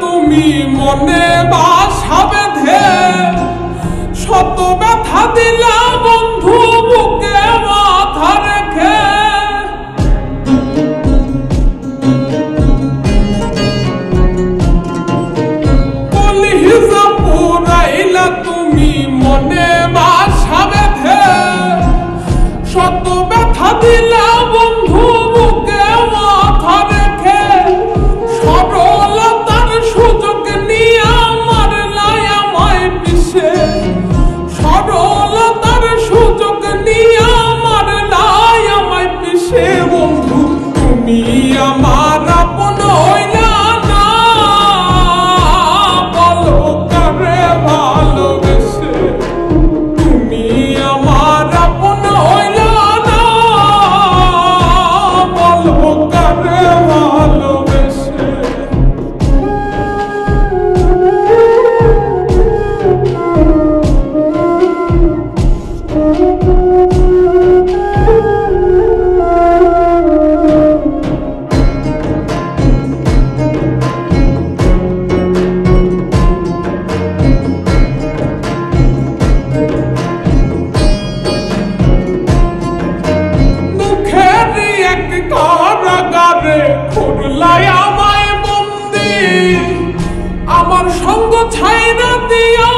তুমি মনে বাসা বেঁধে শত ব্যথা দিলা বন্ধু বুকে মাথা রেখে কলিজা পুরাইলা তুমি মনে বাসা বেঁধে শত ব্যথা দিলা বন্ধু বুকে মাথা রেখে সরলতার সুযোগ নিয়ে আমার লায়ামায় পিছে সরলতার সুযোগ নিয়ে আমার লায়ামায় পিছে বন্ধু তুমি আমার আপন হইলা না বলো কারে ভালোবেসে তুমি আমার আপন হইলা না বলো কারে ভালোবেসে কারাগারে খুললাই আমায় বন্দি আমার সঙ্গ ছাইরা দিয়া